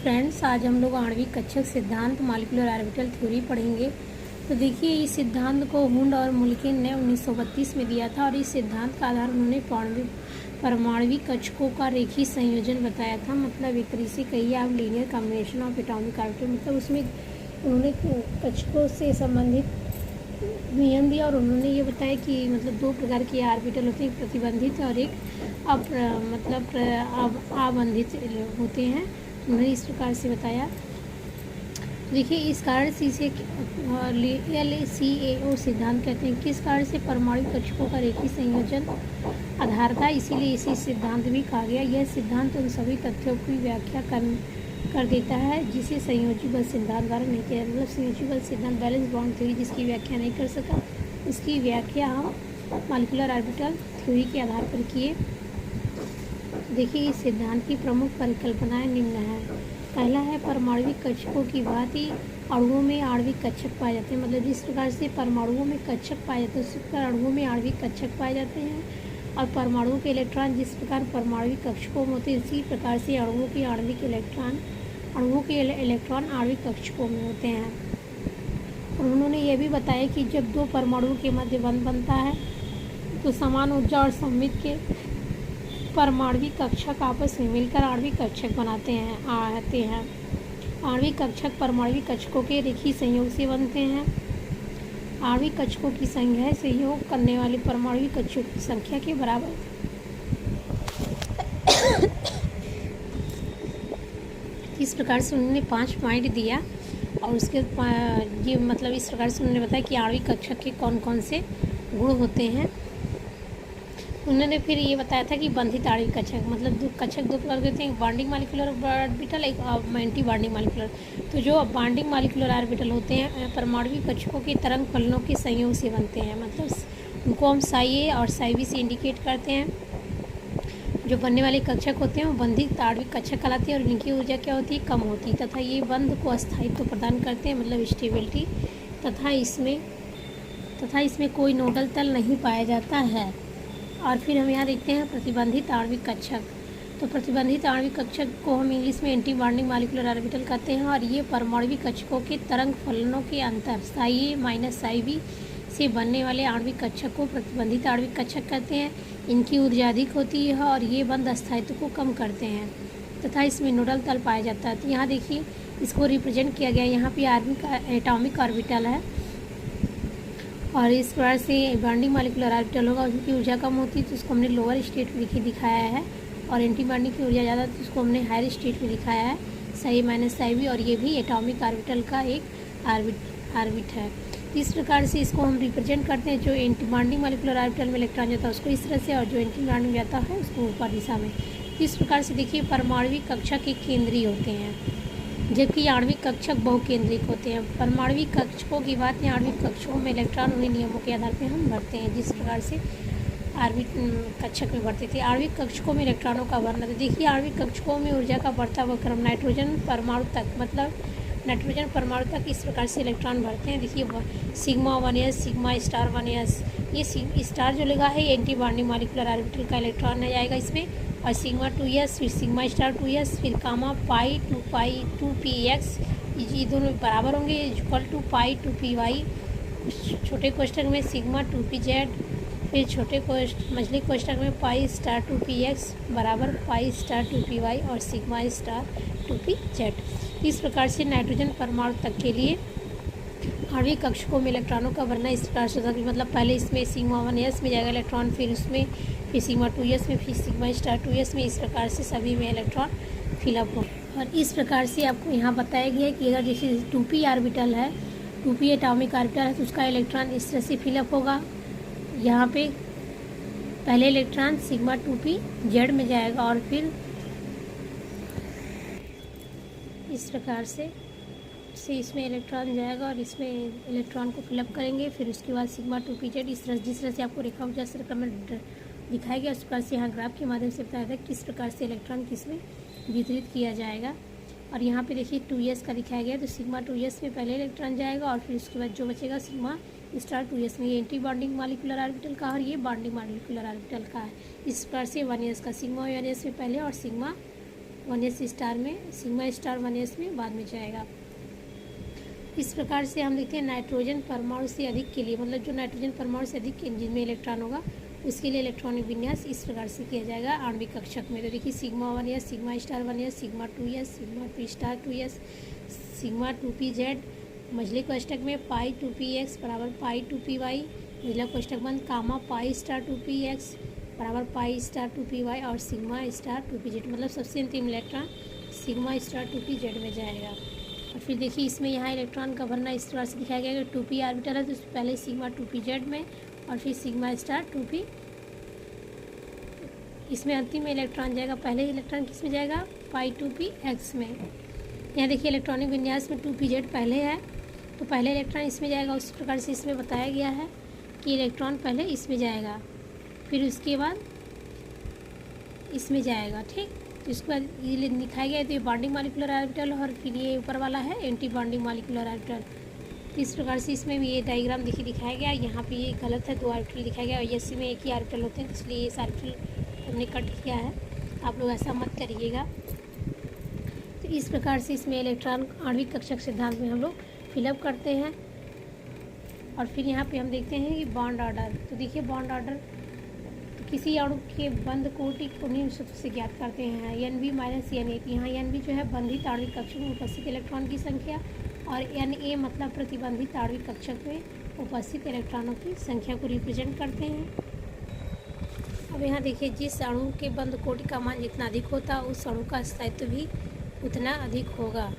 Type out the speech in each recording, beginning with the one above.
Friends, आज हम लोग आणविक कक्षक सिद्धांत मॉलिक्यूलर ऑर्बिटल थ्योरी पढ़ेंगे। तो देखिए, इस सिद्धांत को हुंड और मुल्किन ने 1932 में दिया था और इस सिद्धांत का आधार उन्होंने परमाणविक कक्षकों का रेखीय संयोजन बताया था। मतलब एक तरीके से कहिए आप linear combination of atomic orbital. मतलब उसमें उन्होंने कक्षकों से संबंधित नियम दिया और उन्होंने ये बताया कि मतलब दो प्रकार के ऑर्बिटल होते हैं, एक प्रतिबंधित और एक आबंधित होते हैं। उन्होंने इस प्रकार से बताया। देखिए, इस कारण से इसे LACAO सिद्धांत कहते हैं। किस कारण से परमाणु कक्षकों का रेखीय संयोजन आधार था, इसीलिए इसे सिद्धांत भी कहा गया। यह सिद्धांत उन सभी तथ्यों की व्याख्या कर देता है जिसे संयोजी बल सिद्धांत द्वारा नहीं किया। मतलब संयोजी बल सिद्धांत बैलेंस बॉन्ड थ्योरी जिसकी व्याख्या नहीं कर सका, उसकी व्याख्या हम मॉलिक्यूलर ऑर्बिटल थ्योरी के आधार पर किए। देखिए, इस सिद्धांत की प्रमुख परिकल्पनाएं निम्न है। पहला है, परमाणविक कक्षकों की भांति अणुओं में आणविक कक्षक पाए जाते हैं। मतलब जिस प्रकार से परमाणुओं में कक्षक पाए जाते हैं उसी प्रकार अणुओं में आणविक कक्षक पाए जाते हैं। और परमाणुओं के इलेक्ट्रॉन जिस प्रकार परमाणविक कक्षकों में होते हैं, इसी प्रकार से अणुओं के इलेक्ट्रॉन आणविक कक्षकों में होते हैं। और उन्होंने यह भी बताया कि जब दो परमाणुओं के मध्य बंध बनता है तो समान ऊर्जा और सममित के परमाणविक कक्षक आपस में मिलकर आणविक कक्षक आते हैं। आणविक कक्षक परमाणविक कक्षकों के रेखीय संयोग से बनते हैं। आणविक कक्षकों की संख्या संयोग करने वाले परमाणविक कक्षकों की संख्या के बराबर। इस प्रकार से उन्होंने 5 पॉइंट दिया और उसके ये मतलब इस प्रकार से उन्होंने बताया कि आणविक कक्षक के कौन कौन से गुण होते हैं। उन्होंने फिर ये बताया था कि बंधित आणविक कक्षक, मतलब कक्षक दो प्रकार के होते हैं, बॉन्डिंग मॉलिक्यूलर ऑर्बिटल, एक एंटी बॉन्डिंग मॉलिक्यूलर। तो जो बॉन्डिंग मॉलिक्यूलर ऑर्बिटल होते हैं परमाणविक कक्षकों के तरंग फलनों के संयोग से बनते हैं। मतलब उनको हम psi A और psi B से इंडिकेट करते हैं। जो बनने वाले कक्षक होते हैं वो बंधित आणविक कक्षक कहलाते हैं और इनकी ऊर्जा क्या होती है, कम होती है तथा ये बंध को अस्थायित्व प्रदान करते हैं, मतलब स्टेबिलिटी। तथा इसमें कोई नोडल तल नहीं पाया जाता है। और फिर हम यहाँ देखते हैं प्रतिबंधित आणविक कक्षक। तो प्रतिबंधित आणविक कक्षक को हम इंग्लिश में एंटी बॉन्डिंग मॉलिक्यूलर ऑर्बिटल कहते हैं और ये परमाणविक कक्षकों के तरंग फलनों के अंतर psi A minus psi B से बनने वाले आणविक कक्षक को प्रतिबंधित आणविक कक्षक कहते हैं। इनकी ऊर्जा अधिक होती है और ये बंध अस्थायित्व को कम करते हैं तथा इसमें नोडल तल पाया जाता है। तो यहाँ देखिए, इसको रिप्रेजेंट किया गया। यहाँ पे एटॉमिक ऑर्बिटल है और इस प्रकार से बॉन्डिंग मॉलिक्यूलर ऑर्बिटल होगा, उनकी ऊर्जा कम होती है तो उसको हमने लोअर स्टेट में दिखाया है। और एंटी बॉन्डिंग की ऊर्जा ज़्यादा तो उसको हमने हायर स्टेट में दिखाया है, psi A minus psi B। और ये भी एटॉमिक ऑर्बिटल का एक ऑर्बिट है। इस प्रकार से इसको हम रिप्रेजेंट करते हैं। जो एंटी बॉन्डिंग मॉलिक्यूलर ऑर्बिटल में इलेक्ट्रॉन जाता है उसको इस तरह से, और जो एंटी बॉन्डिंग जाता है उसको ऊपर दिशा में। इस प्रकार से देखिए, परमाणविक कक्षक एक केंद्रीय होते हैं जबकि आणविक कक्षक बहुकेंद्रिक होते हैं। परमाणविक कक्षकों की बात है, आणविक कक्षकों में इलेक्ट्रॉन उन्हीं नियमों के आधार पर हम भरते हैं जिस प्रकार से आणविक कक्षक में भरते थे। आणविक कक्षकों में इलेक्ट्रॉनों का वर्णन। तो देखिए, आणविक कक्षकों में ऊर्जा का बढ़ता हुआ क्रम नाइट्रोजन परमाणु तक, मतलब नाइट्रोजन परमाणु तक इस प्रकार से इलेक्ट्रॉन भरते हैं। देखिए, sigma 1s, sigma star 1s, ये स्टार जो लगा है एंटी बॉन्डिंग मॉलिक्यूलर ऑर्बिटल का इलेक्ट्रॉन आ जाएगा इसमें। और सिग्मा 2s, फिर सिग्मा स्टार 2s, फिर कामा पाई 2px, ये दोनों बराबर होंगे, इक्वल टू पाई 2py। छोटे कोष्ठक में सिग्मा 2pz, फिर छोटे मछली कोष्ठक में पाई स्टार 2px बराबर पाई स्टार 2py और सिग्मा स्टार 2pz। इस प्रकार से नाइट्रोजन परमाणु तक के लिए आणविक कक्षकों में इलेक्ट्रॉनों का भरना इस प्रकार से होता है। मतलब पहले इसमें सिग्मा 1s में जाएगा इलेक्ट्रॉन, फिर उसमें, फिर सिग्मा 2s में, फिर सिग्मा स्टार 2s में। इस प्रकार से सभी में इलेक्ट्रॉन फिलअप हो। और इस प्रकार से आपको यहाँ बताया गया है कि अगर जैसे 2p ऑर्बिटल है, 2p एटॉमिक ऑर्बिटल है, तो उसका इलेक्ट्रॉन इस तरह से फिलअप होगा। यहाँ पे पहले इलेक्ट्रॉन सिग्मा 2pz में जाएगा और फिर इस प्रकार से इसमें इलेक्ट्रॉन जाएगा और इसमें इलेक्ट्रॉन को फिलअप करेंगे। फिर उसके बाद सिग्मा 2pz इस तरह, जिस तरह से आपको रेखा ऊर्जा सर्कल में दिखाया गया उस प्रकार से यहाँ ग्राफ के माध्यम से बताया था किस प्रकार से इलेक्ट्रॉन किसमें वितरित किया जाएगा। और यहाँ पे देखिए 2s का दिखाया गया। तो सिग्मा 2s में पहले इलेक्ट्रॉन जाएगा और फिर उसके बाद जो बचेगा सिग्मा स्टार 2s में। ये एंटी बॉन्डिंग मॉलिक्यूलर ऑर्बिटल का और ये बॉन्डिंग मॉलिक्यूलर ऑर्बिटल का है। इस प्रकार से 1s का सिग्मा 1s में पहले और सिग्मा 1s स्टार में, सिग्मा स्टार 1s में बाद में जाएगा। इस प्रकार से हम देखते हैं नाइट्रोजन परमाणु से अधिक के लिए, मतलब जो नाइट्रोजन परमाणु से अधिक जिनमें इलेक्ट्रॉन होगा उसके लिए इलेक्ट्रॉनिक विन्यास इस प्रकार से किया जाएगा आणविक कक्षक में। तो देखिए sigma 1s, sigma star 1s, sigma 2s, sigma 2 star 2s, sigma 2pz, मझले कोष्ठक में पाई 2px बराबर पाई 2py, मझला कोष्ठक बंद, कामा पाई स्टार 2px बराबर पाई स्टार 2py और सिग्मा स्टार 2pz, मतलब सबसे अंतिम इलेक्ट्रॉन सिग्मा स्टार 2pz में जाएगा। और फिर देखिए इसमें यहाँ इलेक्ट्रॉन का भरना इस तरह से दिखाया गया कि 2p ऑर्बिटल है तो पहले सिग्मा 2pz में और फिर सिग्मा स्टार 2p, इसमें अंतिम में इलेक्ट्रॉन जाएगा, पहले इलेक्ट्रॉन किस में जाएगा पाई 2px में। यहाँ देखिए इलेक्ट्रॉनिक विन्यास में 2pz पहले है तो पहले इलेक्ट्रॉन इसमें जाएगा, उसी प्रकार से इसमें बताया गया है कि इलेक्ट्रॉन पहले इसमें जाएगा फिर उसके बाद इसमें जाएगा। ठीक, तो इसके बाद ये दिखाया गया है तो ये बॉन्डिंग मॉलिक्यूलर ऑर्बिटल और फिर ये ऊपर वाला है एंटी बॉन्डिंग मॉलिक्यूलर ऑर्बिटल। तो इस प्रकार से इसमें भी ये डायग्राम देखिए दिखाया गया, यहाँ पे ये गलत है, 2 ऑर्बिटल दिखाया गया और यस में एक ही ऑर्बिटल होते हैं, इसलिए ये ऑर्बिटल हमने कट किया है, आप लोग ऐसा मत करिएगा। तो इस प्रकार से इसमें इलेक्ट्रॉन आणविक कक्षक सिद्धांत में हम लोग फिलअप करते हैं। और फिर यहाँ पे हम देखते हैं कि बॉन्ड ऑर्डर। तो देखिए बॉन्ड ऑर्डर किसी अणु के बंध कोटि को निम्न सूत्र से ज्ञात करते हैं, Nb माइनस Na। यहाँ Nb जो है बंधित आणविक कक्षक में उपस्थित इलेक्ट्रॉन की संख्या और Na मतलब प्रतिबंधित आणविक कक्षक में उपस्थित इलेक्ट्रॉनों की संख्या को रिप्रेजेंट करते हैं। अब यहाँ देखिए जिस अणु के बंध कोटि का मान जितना अधिक होता उस अणु का स्थायित्व भी उतना अधिक होगा।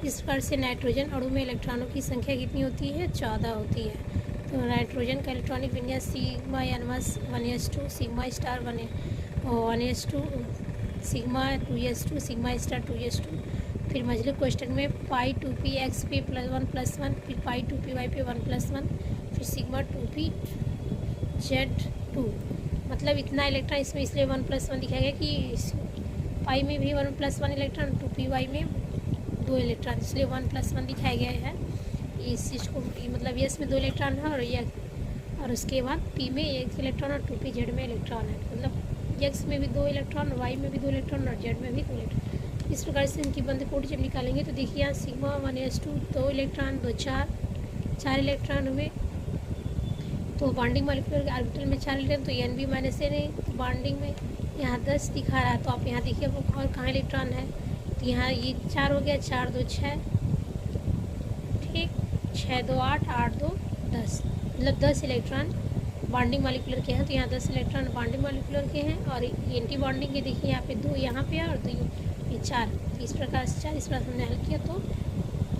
इस प्रकार से नाइट्रोजन अणु में इलेक्ट्रॉनों की संख्या कितनी होती है 14 होती है। तो नाइट्रोजन का इलेक्ट्रॉनिक विन्यास sigma n1s2 sigma star 1s2 sigma 2s2 sigma star 2s2, फिर मझले कोष्ठक में पाई 2px पे +1 फिर पाई 2py पे 1+1 फिर सिग्मा 2pz2, मतलब इतना इलेक्ट्रॉन इसमें इसलिए 1+1 दिखाया गया कि पाई में भी 1+1 इलेक्ट्रॉन 2py में 2 इलेक्ट्रॉन, इसलिए 1+1 दिखाया गया है। इस चीज़ को मतलब यस में 2 इलेक्ट्रॉन है और उसके बाद पी में 1 इलेक्ट्रॉन और 2pz में इलेक्ट्रॉन है, मतलब एक्स में भी 2 इलेक्ट्रॉन, वाई में भी 2 इलेक्ट्रॉन और जेड में भी 2 इलेक्ट्रॉन। इस प्रकार से इनकी बंध कोटि जब निकालेंगे तो देखिए यहाँ सिग्मा 1s2 2 इलेक्ट्रॉन 2 4 इलेक्ट्रॉन हुए, तो बॉन्डिंग मॉलिक्यूलर ऑर्बिटल में 4 इलेक्ट्रॉन, तो Nb माइनस Na बॉन्डिंग में यहाँ 10 दिखा रहा है। तो आप यहाँ देखिए और कहाँ इलेक्ट्रॉन है, तो यहाँ ये 4 हो गया, 4 2 6, ठीक, 6 2 8 8 2 10, मतलब 10 इलेक्ट्रॉन बॉन्डिंग मॉलिक्यूलर के हैं। तो यहाँ 10 इलेक्ट्रॉन बॉन्डिंग मॉलिक्यूलर के हैं और एंटी बॉन्डिंग के देखिए यहाँ पे 2 यहाँ पे और 2 ये 4, तो इस प्रकार से 4, इस प्रकार हमने हल किया तो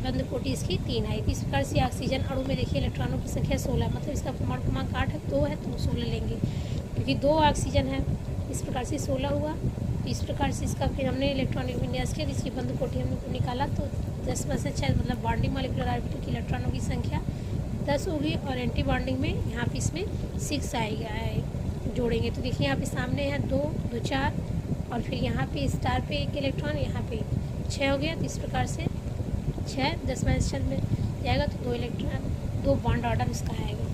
बंध कोटि इसकी 3 आई। इस प्रकार से ऑक्सीजन अणु में देखिए इलेक्ट्रॉनों की संख्या 16, मतलब इसका परमाणु क्रमांक 8 है, 2 है तो 16 लेंगे क्योंकि 2 ऑक्सीजन है, इस प्रकार से 16 हुआ। तो इस प्रकार से इसका फिर हमने इलेक्ट्रॉनिक विन्यास किया, इसकी बंध कोटि हमने निकाला तो 10 में से 6, मतलब बॉन्डिंग मॉलिक्यूलर ऑर्बिटल की इलेक्ट्रॉनों की संख्या 10 होगी और एंटी बॉन्डिंग में यहाँ पे इसमें 6 आएगा जोड़ेंगे। तो देखिए यहाँ पे सामने है 2 2 4 और फिर यहाँ पे स्टार पे 1 इलेक्ट्रॉन, यहाँ पे 6 हो गया। तो इस प्रकार से 6 10 में में जाएगा तो 2 इलेक्ट्रॉन 2 बॉन्ड ऑर्डर इसका आएगा।